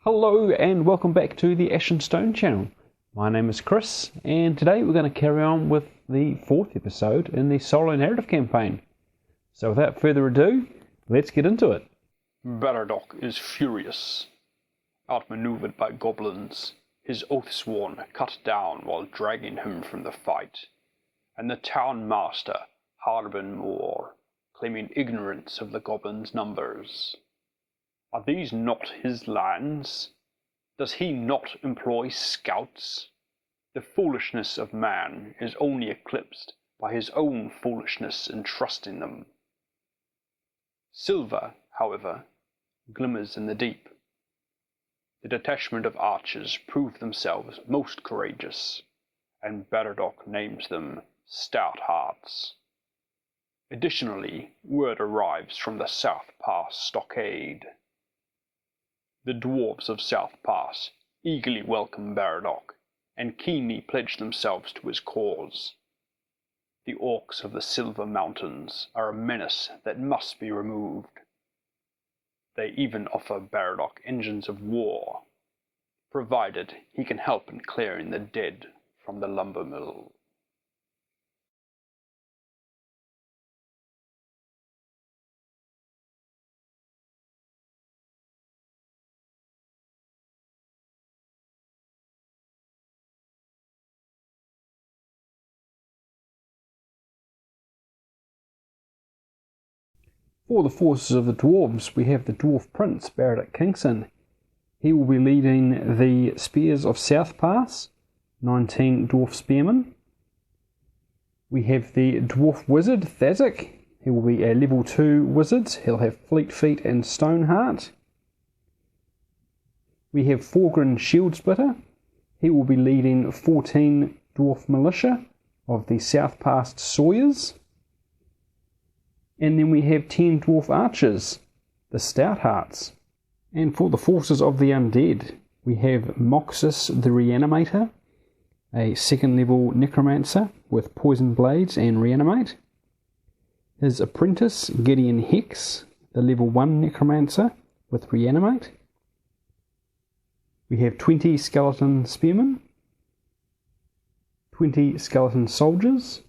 Hello and welcome back to the Ash and Stone channel. My name is Chris and today we're going to carry on with the 4th episode in the solo narrative campaign. So without further ado, let's get into it. Baridoc is furious. Outmaneuvered by goblins, his oathsworn cut down while dragging him from the fight, and the town master Harbin Moore, claiming ignorance of the goblins' numbers. Are these not his lands? Does he not employ scouts? The foolishness of man is only eclipsed by his own foolishness in trusting them. Silver, however, glimmers in the deep. The detachment of archers prove themselves most courageous, and Baridoc names them Stout Hearts. Additionally, word arrives from the Southpass Stockade. The Dwarves of Southpass eagerly welcome Baridoc, and keenly pledge themselves to his cause. The orcs of the Silver Mountains are a menace that must be removed. They even offer Baridoc engines of war, provided he can help in clearing the dead from the lumbermill. For the forces of the dwarves, we have the dwarf prince Baridoc Kingson. He will be leading the Spears of Southpass, 19 dwarf spearmen. We have the dwarf wizard Thazik. He will be a level 2 wizard. He'll have Fleet Feet and Stoneheart. We have Forgrin Shieldsplitter. He will be leading 14 dwarf militia of the Southpass Sawyers. And then we have 10 dwarf archers, the Stouthearts. And for the forces of the undead, we have Moxus the Reanimator, a 2nd level necromancer with poison blades and reanimate. His apprentice Gideon Hex, the level 1 necromancer with reanimate. We have 20 skeleton spearmen, 20 skeleton soldiers,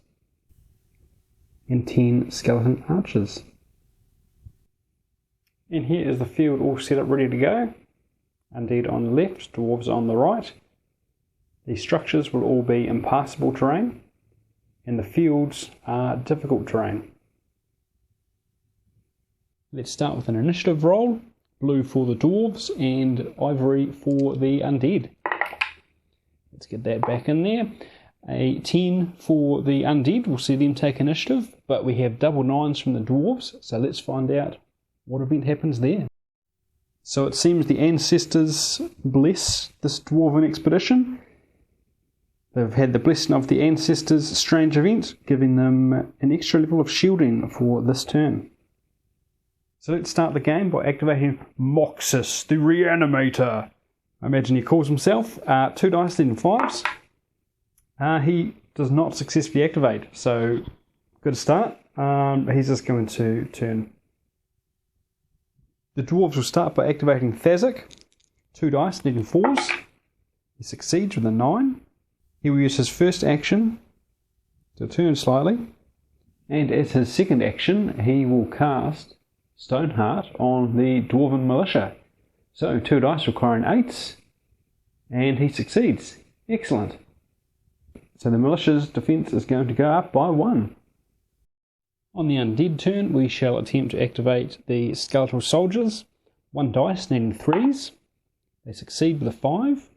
and 10 skeleton archers. And here is the field all set up ready to go. Undead on the left, dwarves on the right. The structures will all be impassable terrain, and the fields are difficult terrain. Let's start with an initiative roll. Blue for the dwarves and ivory for the undead. Let's get that back in there. A 10 for the undead, we'll see them take initiative, but we have double 9s from the dwarves, so let's find out what event happens there. So it seems the ancestors bless this dwarven expedition. They've had the blessing of the ancestors' strange event, giving them an extra level of shielding for this turn. So let's start the game by activating Moxus the Reanimator. I imagine he calls himself 2 dice then 5s. He does not successfully activate, so good start. He's just going to turn. The dwarves will start by activating Thazik, 2 dice, needing 4s. He succeeds with a 9. He will use his first action to turn slightly, and as his second action, he will cast Stoneheart on the dwarven militia. So 2 dice requiring 8s, and he succeeds. Excellent. So the militia's defence is going to go up by 1. On the undead turn, we shall attempt to activate the skeletal soldiers. 1 dice, needing 3s. They succeed with a 5.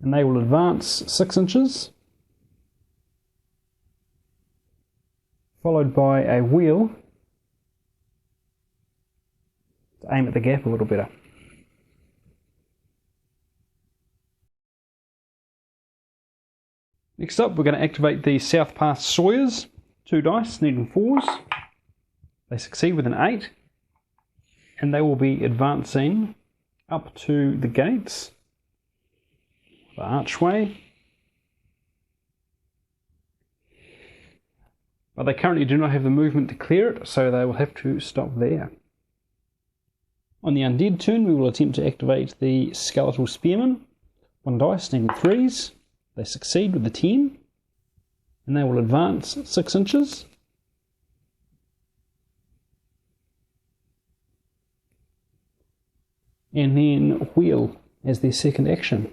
And they will advance 6 inches. Followed by a wheel to aim at the gap a little better. Next up, we're going to activate the Southpass Sawyers. 2 dice, needing 4s. They succeed with an 8. And they will be advancing up to the gates, the archway. But they currently do not have the movement to clear it, so they will have to stop there. On the undead turn, we will attempt to activate the skeletal spearmen. 1 dice, needing 3s. They succeed with the 10, and they will advance 6 inches. And then wheel as their second action.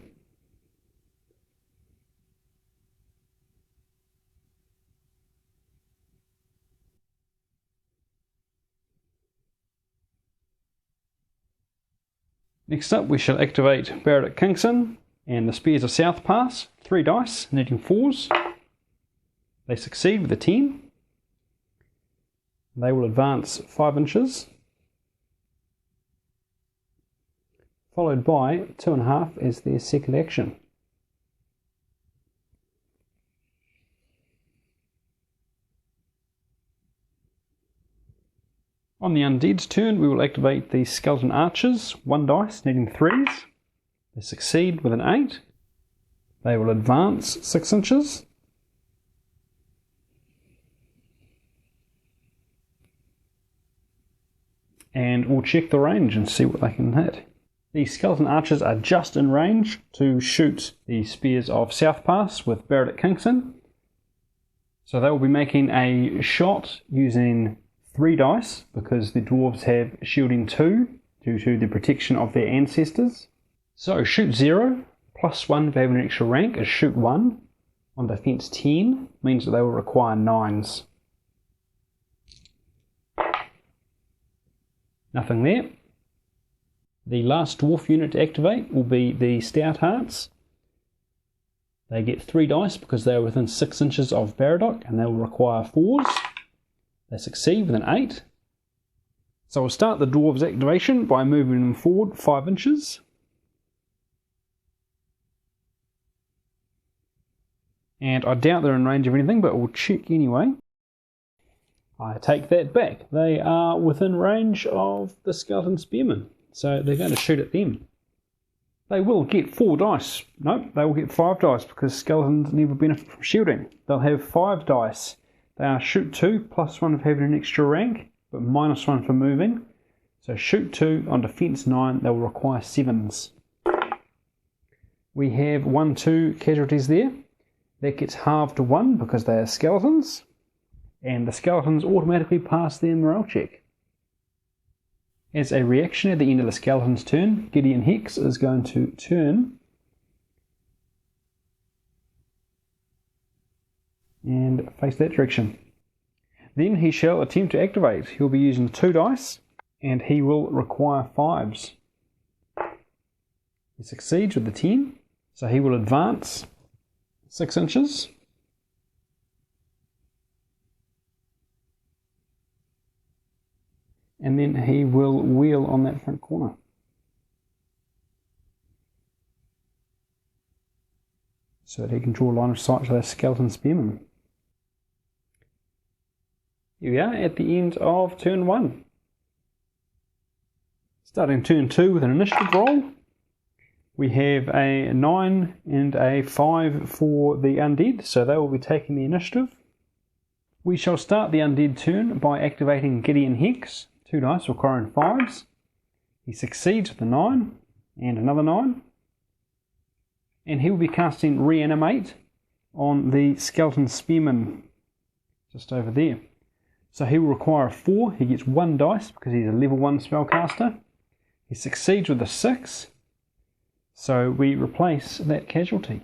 Next up, we shall activate Baridoc and the Spears of Southpass. 3 dice, needing 4s. They succeed with a 10. They will advance 5 inches. Followed by 2.5 as their second action. On the undead's turn, we will activate the skeleton archers. 1 dice, needing 3s. They succeed with an 8. They will advance 6 inches. And we'll check the range and see what they can hit. The skeleton archers are just in range to shoot the Spears of Southpass with Baridoc. So they will be making a shot using 3 dice because the dwarves have shielding 2 due to the protection of their ancestors. So shoot 0, plus 1 if they have an extra rank is shoot 1. On defense 10 means that they will require 9s. Nothing there. The last dwarf unit to activate will be the Stout Hearts. They get 3 dice because they are within 6 inches of Baridoc and they will require 4s. They succeed with an 8. So we'll start the dwarves activation by moving them forward 5 inches. And I doubt they're in range of anything, but we'll check anyway. I take that back. They are within range of the skeleton spearmen, so they're going to shoot at them. They will get 4 dice. Nope, they will get 5 dice because skeletons never benefit from shielding. They'll have 5 dice. They are shoot 2, plus 1 if having an extra rank, but minus 1 for moving. So shoot 2 on defense 9, they will require 7s. We have 1-2 casualties there. That gets halved to 1 because they are skeletons. And the skeletons automatically pass their morale check. As a reaction at the end of the skeleton's turn, Gideon Hex is going to turn and face that direction. Then he shall attempt to activate. He'll be using 2 dice and he will require 5s. He succeeds with the 10, so he will advance 6 inches. And then he will wheel on that front corner. So that he can draw a line of sight to those skeleton spearmen. Here we are at the end of turn 1. Starting turn 2 with an initiative roll. We have a 9 and a 5 for the undead, so they will be taking the initiative. We shall start the undead turn by activating Gideon Hex. 2 dice requiring 5s. He succeeds with a 9 and another 9. And he will be casting Reanimate on the skeleton spearman just over there. So he will require a 4. He gets 1 dice because he's a level 1 spellcaster. He succeeds with a 6. So we replace that casualty.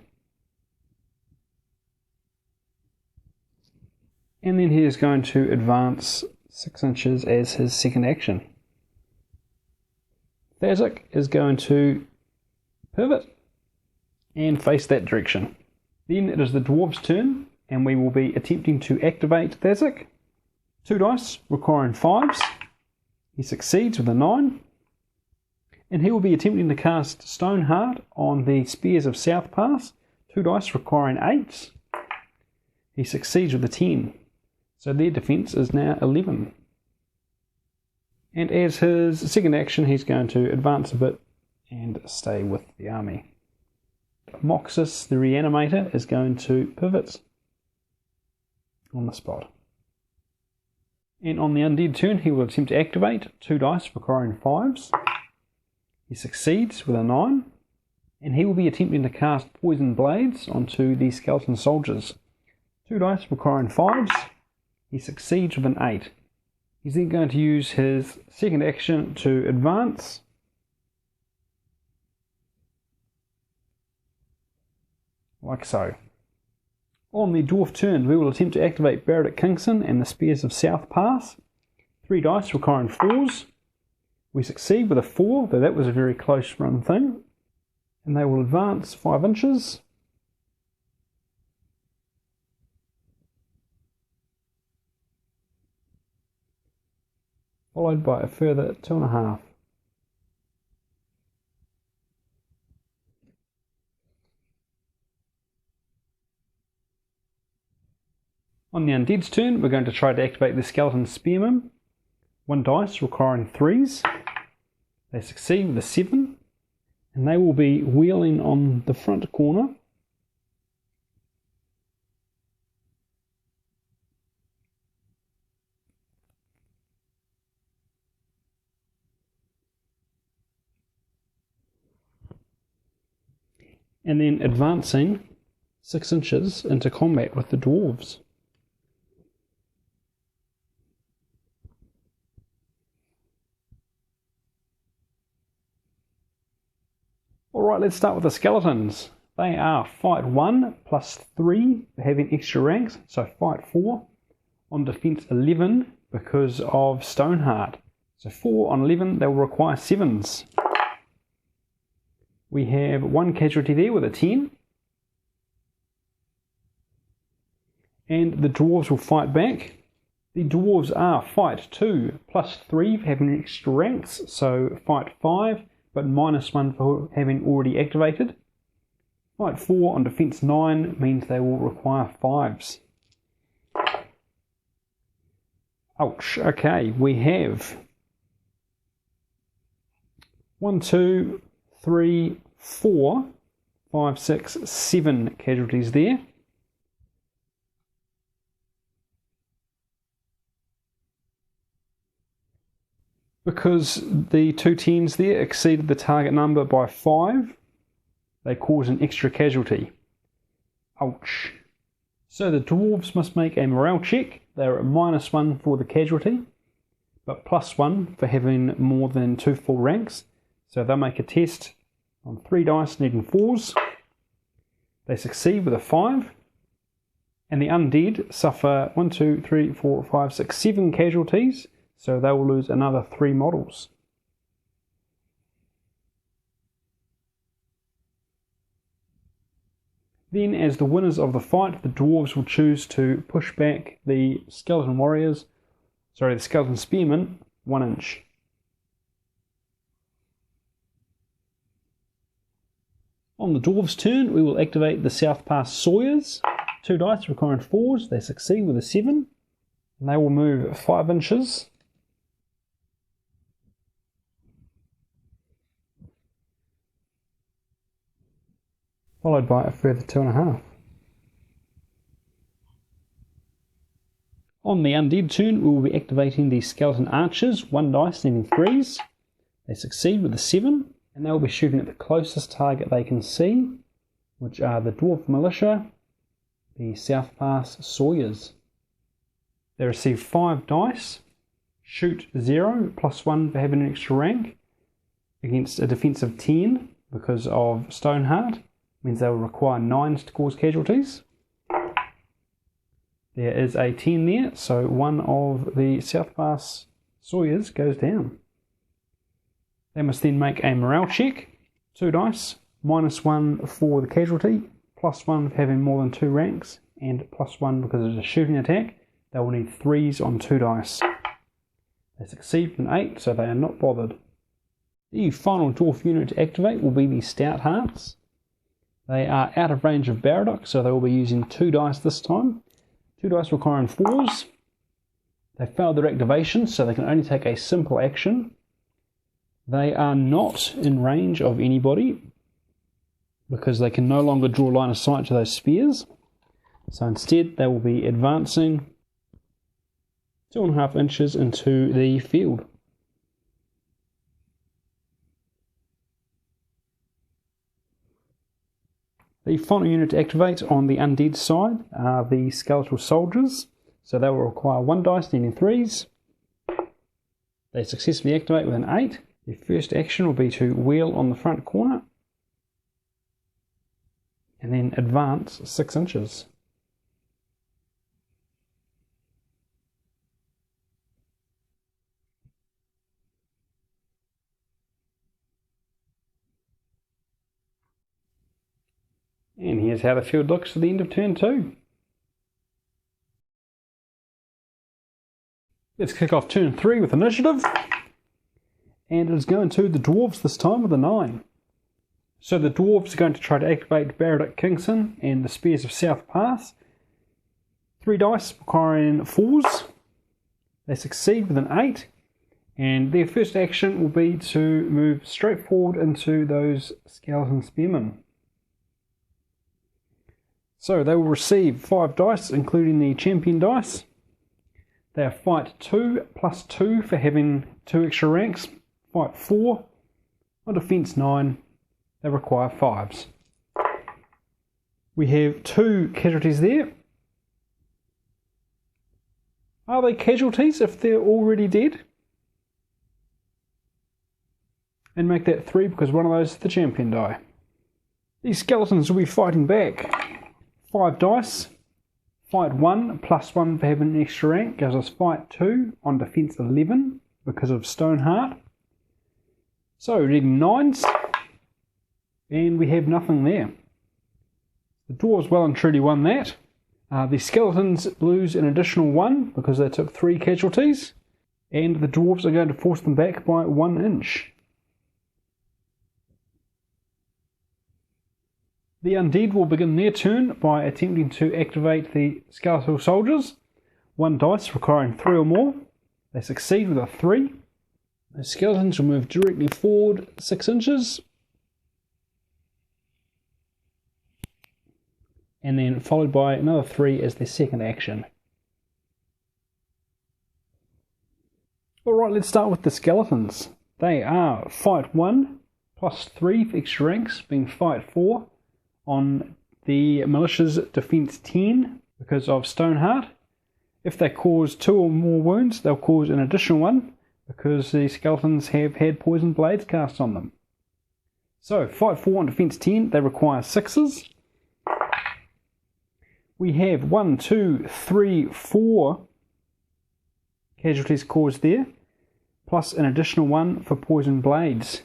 And then he is going to advance 6 inches as his second action. Thazak is going to pivot and face that direction. Then it is the dwarf's turn, and we will be attempting to activate Thazak. 2 dice requiring 5s. He succeeds with a 9. And he will be attempting to cast Stoneheart on the Spears of Southpass. 2 dice requiring 8s. He succeeds with a 10. So their defense is now 11. And as his second action, he's going to advance a bit and stay with the army. Moxus, the Reanimator, is going to pivot on the spot. And on the undead turn, he will attempt to activate. 2 dice requiring 5s. He succeeds with a 9, and he will be attempting to cast Poison Blades onto the skeleton soldiers. 2 dice requiring 5s. He succeeds with an 8. He's then going to use his second action to advance. Like so. On the dwarf turn, we will attempt to activate Baridoc Kingston and the Spears of Southpass. 3 dice requiring 4s. We succeed with a 4, though that was a very close run thing. And they will advance 5 inches. Followed by a further 2.5. On the Undead's turn, we're going to try to activate the Skeleton Spearmen. 1 dice requiring 3s. They succeed with a 7. And they will be wheeling on the front corner. And then advancing 6 inches into combat with the dwarves. Alright, let's start with the skeletons. They are fight 1 plus 3 for having extra ranks, so fight 4. On defense 11 because of Stoneheart. So 4 on 11, they will require 7s. We have 1 casualty there with a 10. And the dwarves will fight back. The dwarves are fight 2 plus 3 for having extra ranks, so fight 5. But -1 for having already activated. Fight 4 on defense 9 means they will require 5s. Ouch. Okay, we have 1, 2, 3, 4, 5, 6, 7 casualties there. Because the 2 10s there exceeded the target number by 5, they cause an extra casualty. Ouch. So the dwarves must make a morale check. They're at -1 for the casualty, but +1 for having more than 2 full ranks. So they'll make a test on 3 dice needing 4s. They succeed with a 5. And the undead suffer 1, 2, 3, 4, 5, 6, 7 casualties. So they will lose another 3 models. Then, as the winners of the fight, the dwarves will choose to push back the skeleton the skeleton spearmen 1 inch. On the dwarves' turn, we will activate the Southpass Sawyers. 2 dice requiring 4s. They succeed with a 7. And they will move 5 inches. Followed by a further 2.5. On the undead turn, we will be activating the skeleton archers, 1 dice needing 3s. They succeed with a 7, and they will be shooting at the closest target they can see, which are the dwarf militia, the Southpass Sawyers. They receive 5 dice, shoot 0, +1 for having an extra rank, against a defense of 10 because of Stoneheart. Means they will require 9s to cause casualties. There is a 10 there, so one of the Southpass Sawyers goes down. They must then make a morale check. 2 dice, -1 for the casualty, +1 for having more than 2 ranks, and +1 because it's a shooting attack. They will need 3s on 2 dice. They succeed with an 8, so they are not bothered. The final dwarf unit to activate will be the Stouthearts. They are out of range of Baridoc, so they will be using 2 dice this time. 2 dice requiring 4s. They failed their activation, so they can only take a simple action. They are not in range of anybody, because they can no longer draw line of sight to those spears. So instead, they will be advancing 2.5 inches into the field. The final unit to activate on the undead side are the skeletal soldiers. So they will require 1 dice needing 3s. They successfully activate with an 8. The first action will be to wheel on the front corner and then advance 6 inches. And here's how the field looks at the end of turn 2. Let's kick off turn 3 with initiative. And it is going to the Dwarves this time with a 9. So the Dwarves are going to try to activate Baridoc Kingston and the Spears of Southpass. 3 dice requiring 4s. They succeed with an 8. And their first action will be to move straight forward into those skeleton spearmen. So they will receive 5 dice, including the champion dice. They are fight 2 plus 2 for having 2 extra ranks. Fight 4. On defense 9. They require 5s. We have 2 casualties there. Are they casualties if they're already dead? And make that 3 because one of those is the champion die. These skeletons will be fighting back. 5 dice. Fight 1 plus 1 for having an extra rank gives us fight 2 on defense 11 because of Stoneheart. So needing 9s. And we have nothing there. The dwarves well and truly won that. The skeletons lose an additional 1 because they took 3 casualties. And the dwarves are going to force them back by 1 inch. The undead will begin their turn by attempting to activate the skeletal soldiers. 1 dice requiring 3 or more. They succeed with a 3. The skeletons will move directly forward 6 inches. And then followed by another 3 as their second action. Alright, let's start with the skeletons. They are fight 1 plus 3 for extra ranks, being fight 4 on the militia's defense 10 because of Stoneheart. If they cause 2 or more wounds, they'll cause an additional 1 because the skeletons have had poison blades cast on them. So, fight 4 on defense 10, they require 6s. We have 1, 2, 3, 4 casualties caused there, plus an additional 1 for poison blades.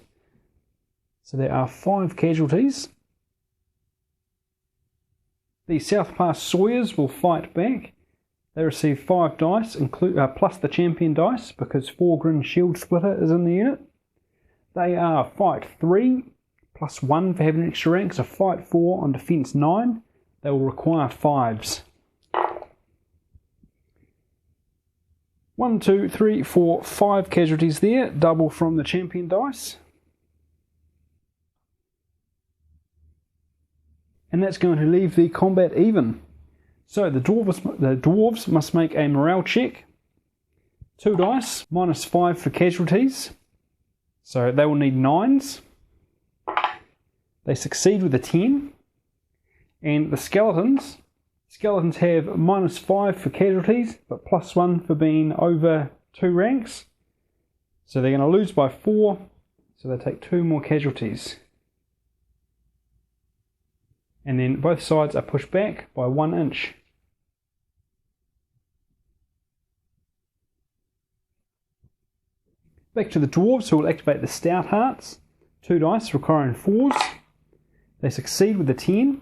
So there are 5 casualties. The Southpass Sawyers will fight back. They receive 5 dice, plus the champion dice, because Forgrin Shield Splitter is in the unit. They are fight 3, plus 1 for having extra rank, so fight 4 on defense 9. They will require 5s. 1, 2, 3, 4, 5 casualties there, double from the champion dice. And that's going to leave the combat even. So the dwarves must make a morale check. 2 dice, minus 5 for casualties. So they will need 9s. They succeed with a 10. And the skeletons have minus 5 for casualties, but plus 1 for being over 2 ranks. So they're going to lose by 4, so they take 2 more casualties. And then both sides are pushed back by 1 inch. Back to the dwarves, who will activate the Stout Hearts. 2 dice requiring 4s. They succeed with a 10.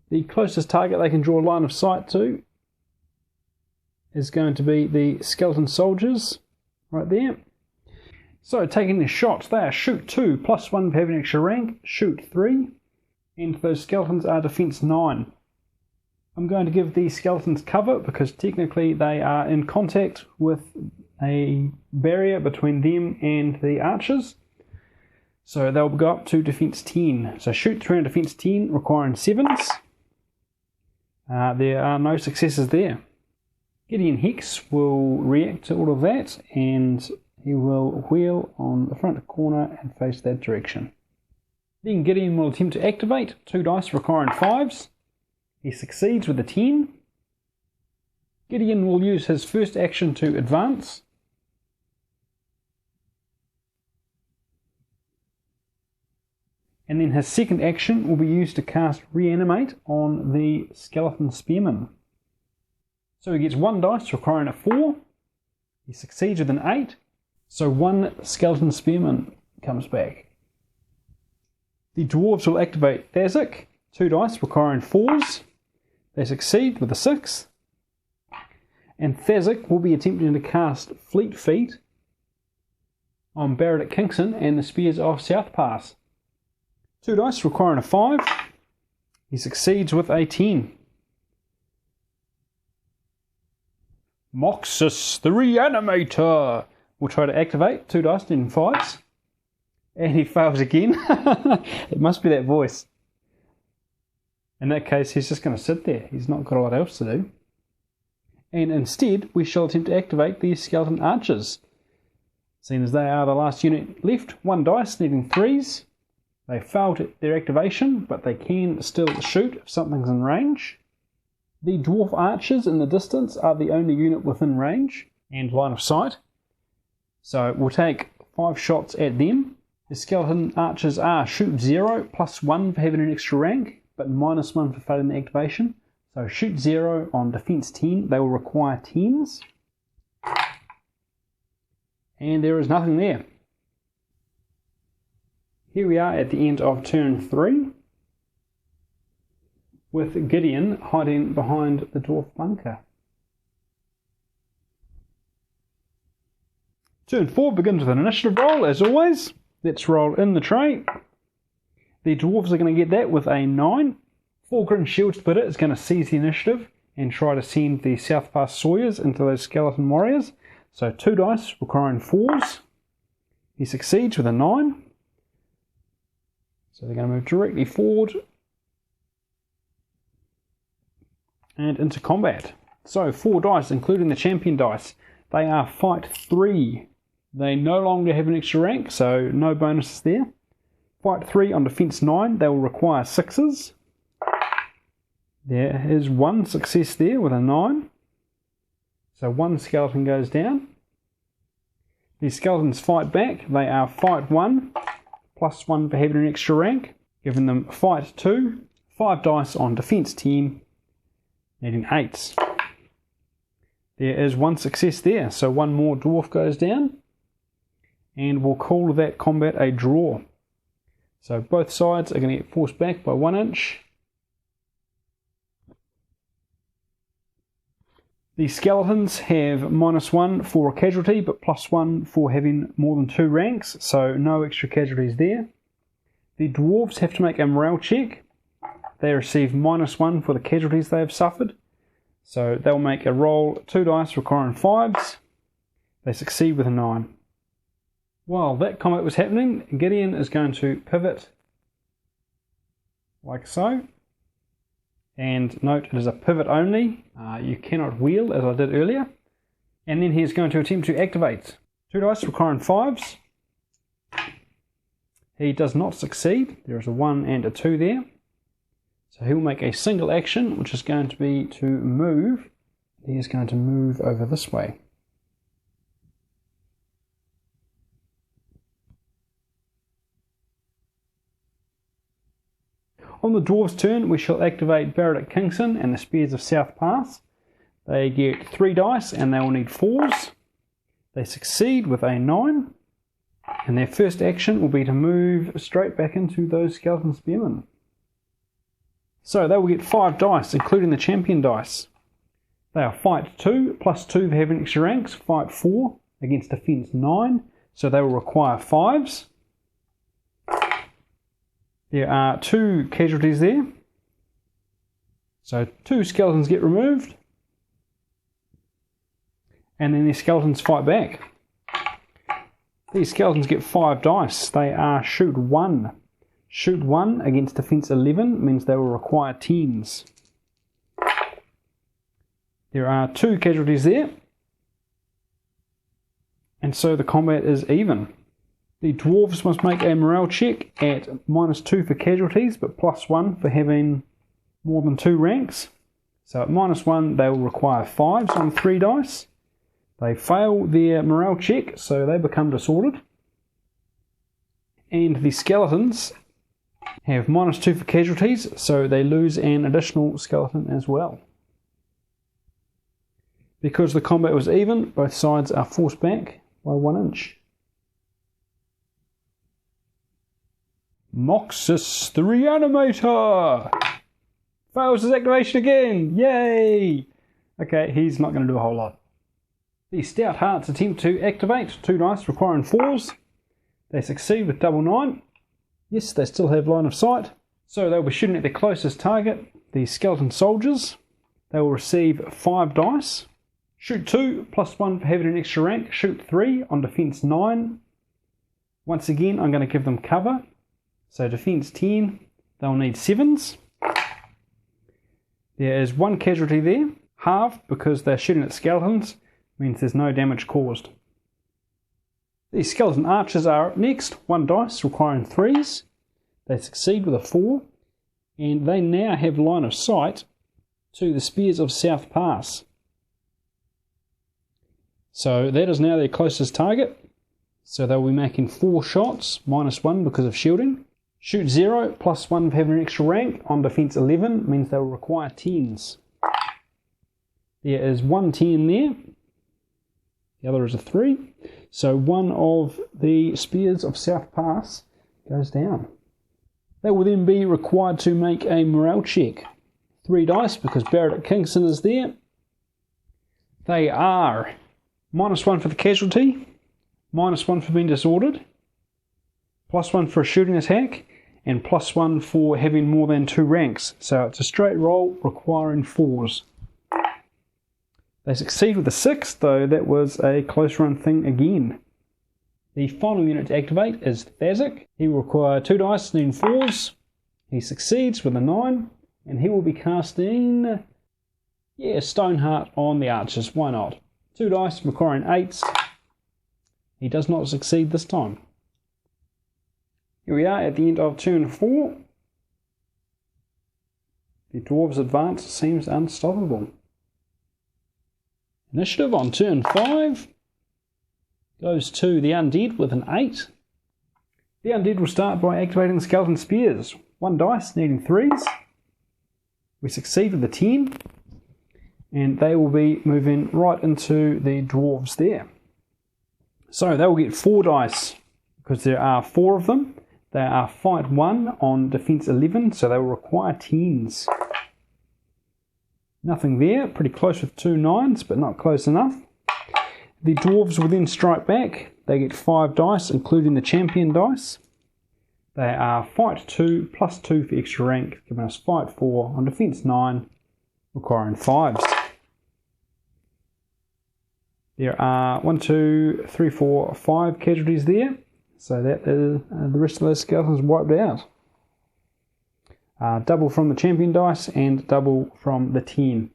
The closest target they can draw a line of sight to is going to be the skeleton soldiers, right there. So taking their shots, they are shoot 2, plus 1 for having extra rank, shoot 3, and those skeletons are defense 9. I'm going to give these skeletons cover because technically they are in contact with a barrier between them and the archers. So they'll go up to defense 10. So shoot 3 on defense 10 requiring 7s. There are no successes there. Gideon Hex will react to all of that and he will wheel on the front corner and face that direction. Then Gideon will attempt to activate, 2 dice requiring 5s. He succeeds with a 10. Gideon will use his first action to advance. And then his second action will be used to cast Reanimate on the Skeleton Spearman. So he gets 1 dice requiring a 4. He succeeds with an 8. So 1 Skeleton Spearman comes back. The Dwarves will activate Thasic, 2 dice requiring 4s. They succeed with a 6. And Thasic will be attempting to cast Fleet Feet on Baridoc Kingston and the Spears of Southpass. 2 dice requiring a 5. He succeeds with a 10. Moxus the Reanimator will try to activate, 2 dice and 5s. And he fails again. It must be that voice. In that case, he's just going to sit there. He's not got a lot else to do. And instead, we shall attempt to activate the Skeleton Archers. Seeing as they are the last unit left, 1 dice, needing 3s. They failed their activation, but they can still shoot if something's in range. The Dwarf Archers in the distance are the only unit within range and line of sight. So we'll take 5 shots at them. The Skeleton Archers are shoot 0, +1 for having an extra rank, but -1 for failing the activation. So shoot 0 on defense 10, they will require 10s. And there is nothing there. Here we are at the end of turn 3, with Gideon hiding behind the dwarf bunker. Turn 4 begins with an initiative roll, as always. Let's roll in the tray. The dwarves are going to get that with a 9. Fulgrim Shield Splitter is going to seize the initiative and try to send the Southpass Sawyers into those skeleton warriors. So 2 dice requiring 4s. He succeeds with a 9. So they're going to move directly forward and into combat. So 4 dice, including the champion dice. They are fight 3. They no longer have an extra rank, so no bonuses there. Fight 3 on defense 9. They will require 6s. There is 1 success there with a 9. So 1 skeleton goes down. The skeletons fight back. They are fight 1. +1 for having an extra rank, giving them fight 2, 5 dice on defense 10, needing 8s. There is 1 success there, so 1 more dwarf goes down, and we'll call that combat a draw. So both sides are going to get forced back by 1 inch. The skeletons have -1 for a casualty, but +1 for having more than 2 ranks, so no extra casualties there. The dwarves have to make a morale check. They receive -1 for the casualties they have suffered, so they'll make a roll, 2 dice requiring 5s. They succeed with a 9. While that combat was happening, Gideon is going to pivot like so. And note, it is a pivot only. You cannot wheel, as I did earlier. And then he's going to attempt to activate. 2 dice requiring 5s. He does not succeed. There is a 1 and a 2 there. So he'll make a single action, which is going to be to move. He is going to move over this way. On the dwarves' turn, we shall activate Baridoc Kingston and the Spears of Southpass. They get 3 dice and they will need 4s. They succeed with a 9. And their first action will be to move straight back into those skeleton spearmen. So they will get 5 dice, including the champion dice. They are fight 2, +2 for having extra ranks, fight 4 against defense 9. So they will require 5s. There are 2 casualties there. So 2 skeletons get removed. And then the skeletons fight back. These skeletons get 5 dice. They are shoot 1. Shoot 1 against defense 11 means they will require 10s. There are 2 casualties there. And so the combat is even. The dwarves must make a morale check at -2 for casualties, but +1 for having more than 2 ranks. So at -1 they will require 5s on 3 dice. They fail their morale check, so they become disordered. And the skeletons have -2 for casualties, so they lose an additional skeleton as well. Because the combat was even, both sides are forced back by 1 inch. Moxus the Reanimator! Fails his activation again! Yay! Okay, he's not going to do a whole lot. The Stout Hearts attempt to activate, 2 dice requiring 4s. They succeed with double 9. Yes, they still have line of sight. So they'll be shooting at their closest target, the skeleton soldiers. They will receive 5 dice. Shoot 2, +1 for having an extra rank. Shoot 3 on defense 9. Once again, I'm going to give them cover. So defense 10, they'll need 7s. There is 1 casualty there. Half, because they're shooting at skeletons, means there's no damage caused. The skeleton archers are up next. 1 dice requiring 3s. They succeed with a 4. And they now have line of sight to the spears of Southpass. So that is now their closest target. So they'll be making 4 shots, -1 because of shielding. Shoot 0, +1 for having an extra rank. On defense 11 means they'll require 10s. There is 1 10 there. The other is a 3. So one of the spears of Southpass goes down. They will then be required to make a morale check. 3 dice because Baridoc Kingston is there. They are -1 for the casualty, -1 for being disordered, +1 for a shooting attack, and +1 for having more than 2 ranks. So it's a straight roll requiring 4s. They succeed with a 6, though that was a close run thing again. The final unit to activate is Thazik. He will require 2 dice needing 4s. He succeeds with a 9, and he will be casting Stoneheart on the archers. Why not? 2 dice requiring 8s. He does not succeed this time. Here we are at the end of turn 4. The Dwarves' advance seems unstoppable. Initiative on turn 5 goes to the Undead with an 8. The Undead will start by activating the Skeleton Spears. 1 dice needing 3s. We succeed with a 10. And they will be moving right into the Dwarves there. So they will get 4 dice because there are 4 of them. They are fight 1 on defense 11, so they will require 10s. Nothing there, pretty close with 2 9s, but not close enough. The Dwarves will then strike back. They get 5 dice, including the champion dice. They are fight 2 +2 for extra rank, giving us fight 4 on defense 9, requiring 5s. There are 1, 2, 3, 4, 5 casualties there. So that is the rest of those skeletons wiped out. Double from the champion dice and double from the 10.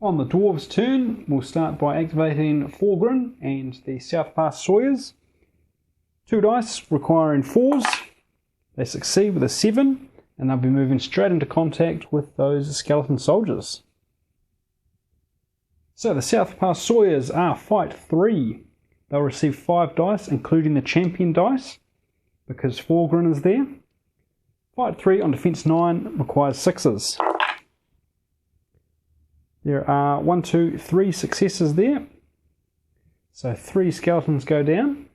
On the Dwarves' turn, we'll start by activating Forgrin and the Southpass Sawyers. 2 dice requiring 4s. They succeed with a 7, and they'll be moving straight into contact with those skeleton soldiers. So the Southpass Sawyers are fight 3. They'll receive 5 dice, including the champion dice, because Forgrin is there. Fight 3 on defense 9 requires 6s. There are 1, 2, 3 successes there. So 3 skeletons go down.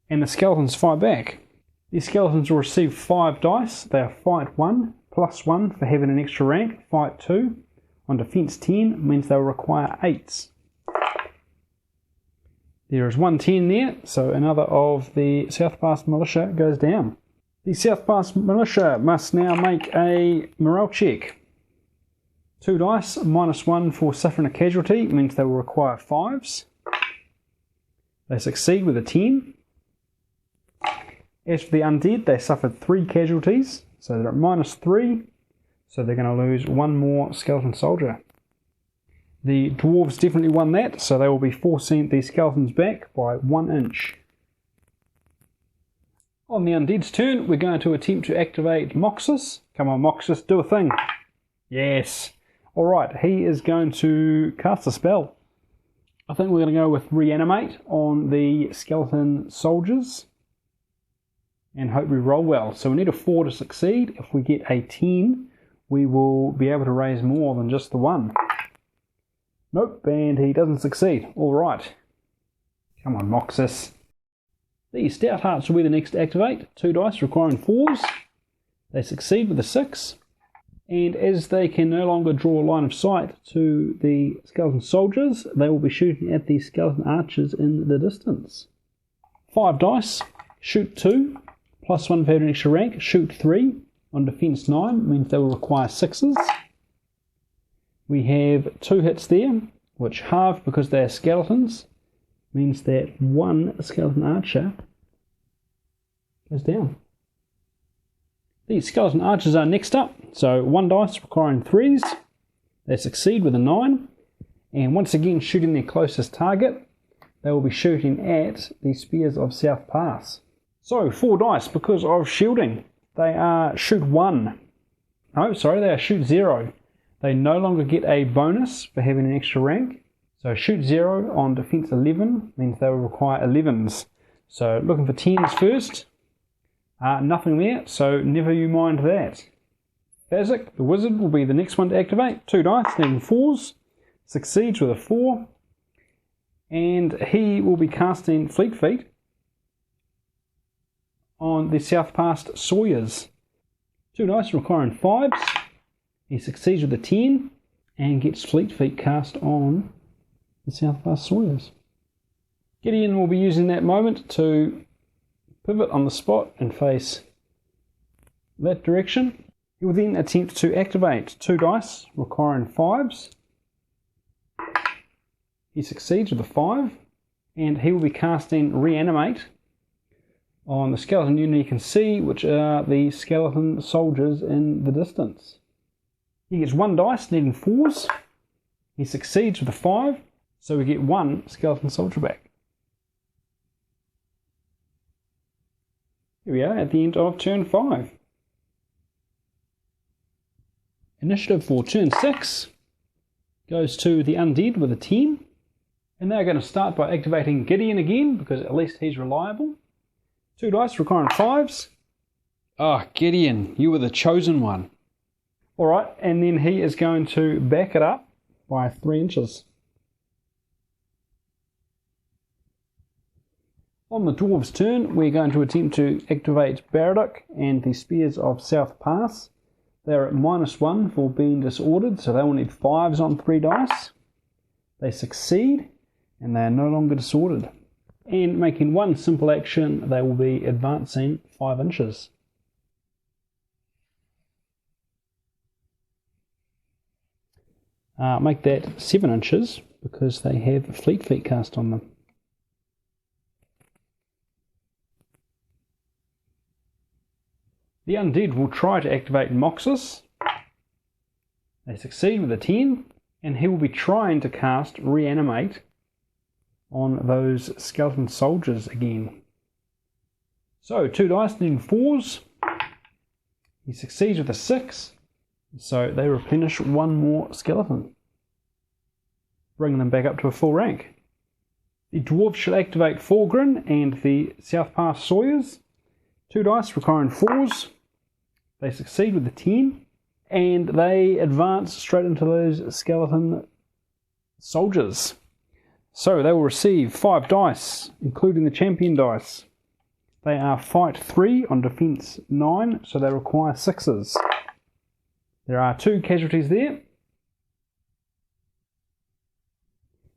And the skeletons fight back. These skeletons will receive 5 dice. They are fight 1, +1 for having an extra rank. Fight 2 on defense 10 means they'll require 8s. There is 1 10 there, so another of the Southpass Militia goes down. The Southpass Militia must now make a morale check. 2 dice, -1 for suffering a casualty, means they will require 5s. They succeed with a 10. As for the Undead, they suffered 3 casualties, so they're at -3, so they're going to lose 1 more skeleton soldier. The dwarves definitely won that, so they will be forcing the skeletons back by 1 inch. On the undead's turn, we're going to attempt to activate Moxus. Come on, Moxus, do a thing. Yes. Alright, he is going to cast a spell. I think we're going to go with Reanimate on the skeleton soldiers. And hope we roll well. So we need a 4 to succeed. If we get a 10, we will be able to raise more than just the 1. Nope, and he doesn't succeed. Alright. Come on, Moxus. The Stout Hearts will be the next to activate. 2 dice requiring 4s. They succeed with a 6. And as they can no longer draw a line of sight to the skeleton soldiers, they will be shooting at the skeleton archers in the distance. 5 dice. Shoot 2. +1 for having an extra rank. Shoot 3. On defense 9 means they will require 6s. We have 2 hits there, which halve because they are skeletons. Means that 1 skeleton archer goes down. These skeleton archers are next up. So 1 dice requiring 3s. They succeed with a 9. And once again shooting their closest target. They will be shooting at the Spears of Southpass. So 4 dice because of shielding. They are shoot 1. Oh, sorry, they are shoot 0. They no longer get a bonus for having an extra rank. So shoot 0 on defense 11 means they will require 11s. So looking for 10s first. Nothing there, so never you mind that. Bazik, the wizard, will be the next one to activate. 2 dice, needing 4s. Succeeds with a 4. And he will be casting Fleet Feet on the Southpass Sawyers. 2 dice requiring 5s. He succeeds with a 10 and gets Fleet Feet cast on the Southpass Sawyers. Gideon will be using that moment to pivot on the spot and face that direction. He will then attempt to activate 2 dice requiring 5s. He succeeds with a 5 and he will be casting Reanimate on the skeleton unit you can see, which are the skeleton soldiers in the distance. He gets 1 dice, needing 4s. He succeeds with a 5, so we get 1 skeleton soldier back. Here we are at the end of turn 5. Initiative for turn 6 goes to the undead with a 10. And they're going to start by activating Gideon again, because at least he's reliable. 2 dice requiring 5s. Ah, Gideon, you were the chosen one. Alright, and then he is going to back it up by 3 inches. On the dwarves' turn, we're going to attempt to activate Baridoc and the Spears of Southpass. They're at -1 for being disordered, so they will need 5s on 3 dice. They succeed, and they are no longer disordered. And making 1 simple action, they will be advancing 5 inches. Make that 7 inches because they have Fleet Feet cast on them. The undead will try to activate Moxus. They succeed with a 10, and he will be trying to cast Reanimate on those skeleton soldiers again. So 2 dice, needing 4s. He succeeds with a 6, so they replenish 1 more skeleton, bringing them back up to a full rank. The dwarves shall activate Forgrin and the Southpass Sawyers. 2 dice requiring 4s. They succeed with a 10, and they advance straight into those skeleton soldiers. So they will receive 5 dice, including the champion dice. They are fight 3 on defense 9, so they require 6s. There are 2 casualties there.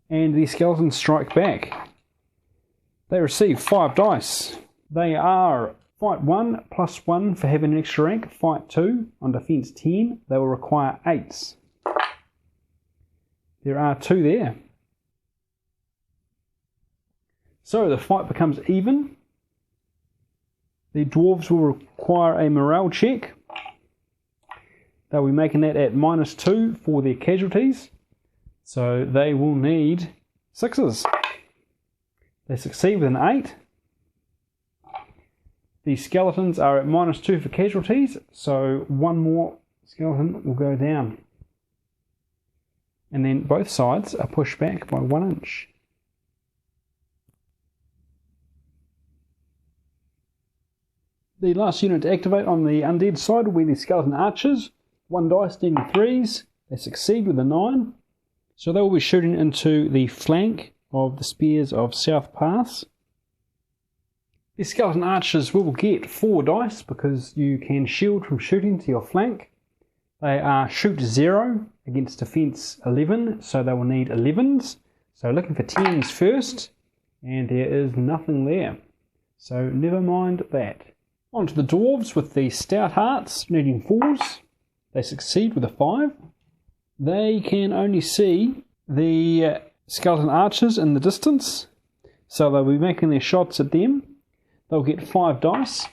And the skeletons strike back. They receive 5 dice. They are fight 1 +1 for having an extra rank. Fight 2 on defense 10, they will require 8s. There are 2 there. So the fight becomes even. The dwarves will require a morale check. They'll be making that at -2 for their casualties. So they will need 6s. They succeed with an 8. The skeletons are at -2 for casualties, so one more skeleton will go down. And then both sides are pushed back by 1 inch. The last unit to activate on the undead side will be the skeleton archers. 1 dice needing 3s. They succeed with a 9. So they will be shooting into the flank of the spears of Southpass. The skeleton archers will get 4 dice because you can shield from shooting to your flank. They are shoot 0 against defense 11, so they will need 11s. So looking for 10s first, and there is nothing there. So never mind that. On to the dwarves with the stout hearts needing 4s. They succeed with a 5. They can only see the skeleton archers in the distance, so they'll be making their shots at them. They'll get 5 dice.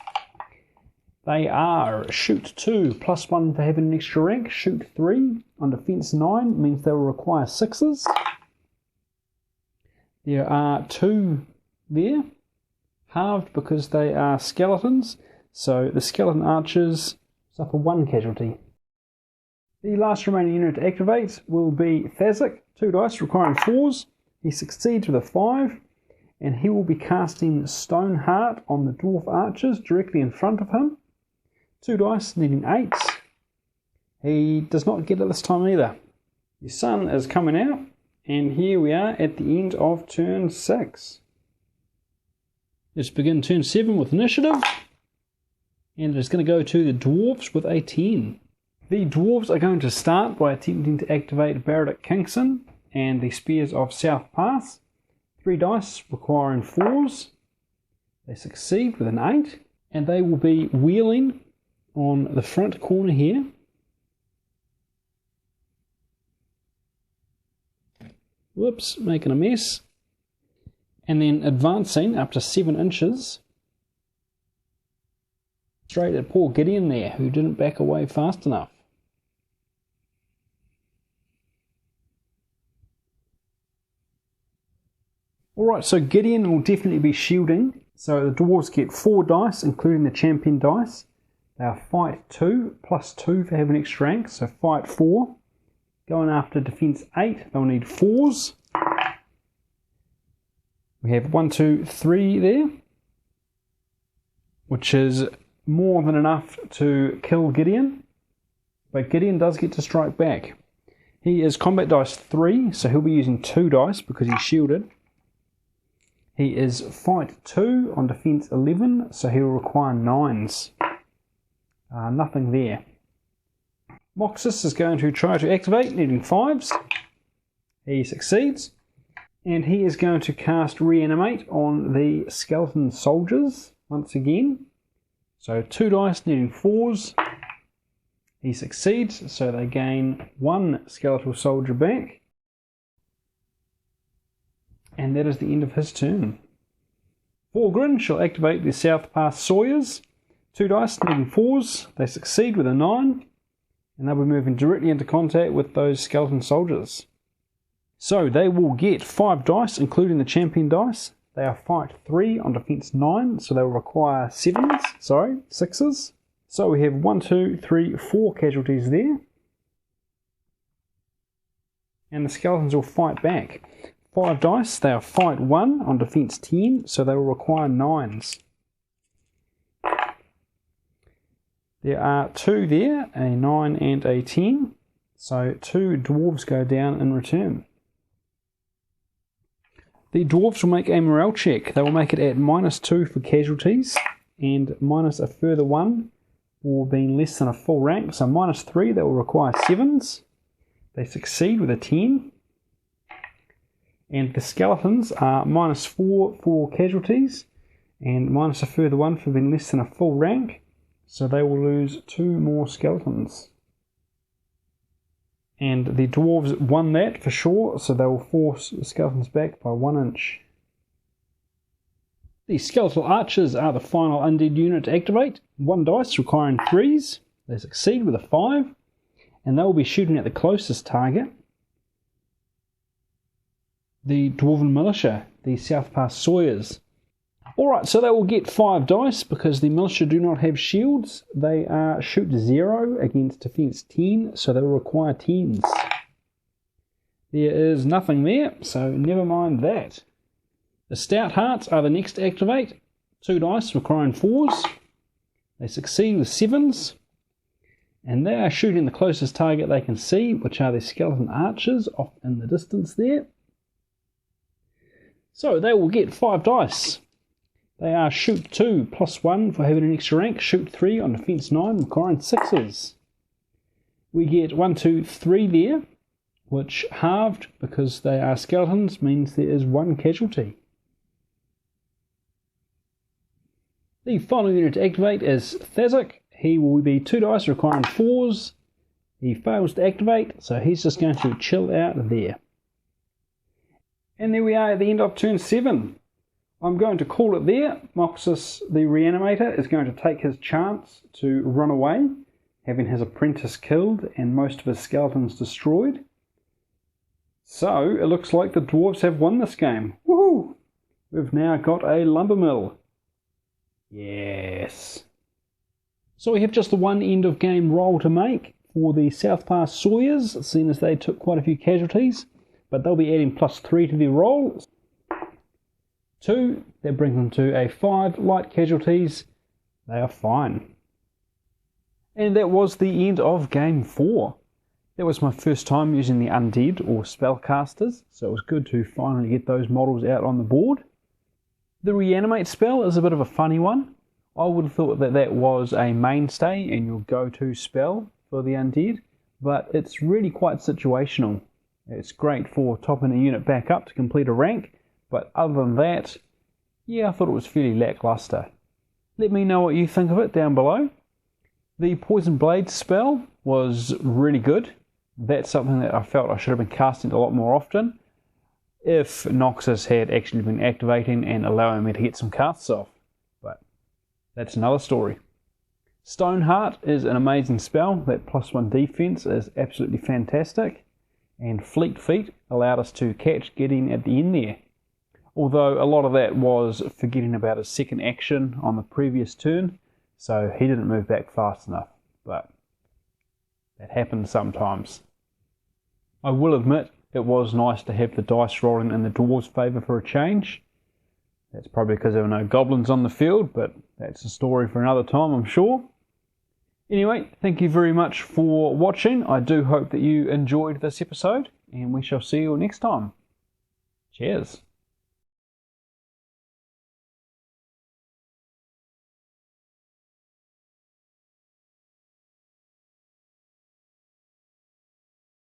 They are shoot 2 +1 for having an extra rank. Shoot 3 on defense 9 means they will require 6s. There are 2 there, halved because they are skeletons. So the skeleton archers suffer 1 casualty. The last remaining unit to activate will be Thazik. 2 dice requiring 4s. He succeeds with a 5. And he will be casting Stone Heart on the dwarf archers directly in front of him. 2 dice needing 8s. He does not get it this time either. The sun is coming out, and here we are at the end of turn 6. Let's begin turn 7 with initiative, and it's going to go to the dwarves with a 10. The dwarves are going to start by attempting to activate Baridoc Kingston and the spears of Southpass. 3 dice requiring 4s. They succeed with an 8, and they will be wheeling on the front corner here. Whoops, making a mess. And then advancing up to 7 inches. Straight at poor Gideon there, who didn't back away fast enough. Alright, so Gideon will definitely be shielding. So the dwarves get 4 dice, including the champion dice. They are fight 2, +2 for having extra rank, so fight 4. Going after defense 8, they'll need 4s. We have 1, 2, 3 there, which is more than enough to kill Gideon. But Gideon does get to strike back. He is combat dice 3, so he'll be using 2 dice because he's shielded. He is fight 2 on defense 11, so he will require 9s. Nothing there. Moxus is going to try to activate, needing 5s. He succeeds. And he is going to cast Reanimate on the skeleton soldiers once again. So 2 dice, needing 4s. He succeeds, so they gain 1 skeletal soldier back. And that is the end of his turn. Forgrin shall activate the Southpass Sawyers. 2 dice, needing 4s. They succeed with a 9. And they'll be moving directly into contact with those skeleton soldiers. So they will get 5 dice, including the champion dice. They are fight 3 on defense 9, so they will require 6s. So we have 1, 2, 3, 4 casualties there. And the skeletons will fight back. 5 dice, they are fight 1 on defense 10, so they will require 9s. There are 2 there, a 9 and a 10, so 2 dwarves go down in return. The dwarves will make a morale check. They will make it at -2 for casualties, and minus a further 1 for being less than a full rank, so -3, they will require 7s. They succeed with a 10. And the skeletons are -4 for casualties, and minus a further 1 for being less than a full rank, so they will lose 2 more skeletons. And the dwarves won that for sure, so they will force the skeletons back by 1 inch. The skeletal archers are the final undead unit to activate. 1 dice requiring 3s. They succeed with a 5, and they will be shooting at the closest target. the Dwarven Militia, the Southpass Sawyers. Alright, so they will get 5 dice because the Militia do not have shields. They are shoot 0 against defense 10, so they will require 10s. There is nothing there, so never mind that. The Stout Hearts are the next to activate. 2 dice requiring 4s. They succeed with 7s. And they are shooting the closest target they can see, which are the skeleton archers off in the distance there. So they will get 5 dice. They are shoot 2 plus 1 for having an extra rank, shoot 3 on defense 9 requiring 6s. We get 1, 2, 3 there, which halved because they are skeletons means there is 1 casualty. The final unit to activate is Thazik. He will be 2 dice requiring 4s. He fails to activate, so he's just going to chill out there. And there we are at the end of turn 7. I'm going to call it there. Moxus, the Reanimator, is going to take his chance to run away, having his apprentice killed and most of his skeletons destroyed. So, it looks like the Dwarves have won this game. Woohoo! We've now got a Lumbermill. Yes. So we have just the one end of game roll to make for the Southpass Sawyers, seeing as they took quite a few casualties, but they'll be adding +3 to their roll. 2, that brings them to a 5 light casualties. They are fine. And that was the end of game 4. That was my first time using the undead or spellcasters, so it was good to finally get those models out on the board. The reanimate spell is a bit of a funny one. I would have thought that that was a mainstay and your go-to spell for the undead, but it's really quite situational. It's great for topping a unit back up to complete a rank, but other than that, yeah, I thought it was fairly lackluster. Let me know what you think of it down below. The Poison Blade spell was really good. That's something that I felt I should have been casting a lot more often if Noxus had actually been activating and allowing me to get some casts off. But that's another story. Stoneheart is an amazing spell. That +1 defense is absolutely fantastic. And Fleet Feet allowed us to catch getting at the end there. Although a lot of that was forgetting about his second action on the previous turn, so he didn't move back fast enough. But that happens sometimes. I will admit it was nice to have the dice rolling in the Dwarves' favour for a change. That's probably because there were no goblins on the field, but that's a story for another time, I'm sure. Anyway, thank you very much for watching. I do hope that you enjoyed this episode, and we shall see you next time. Cheers.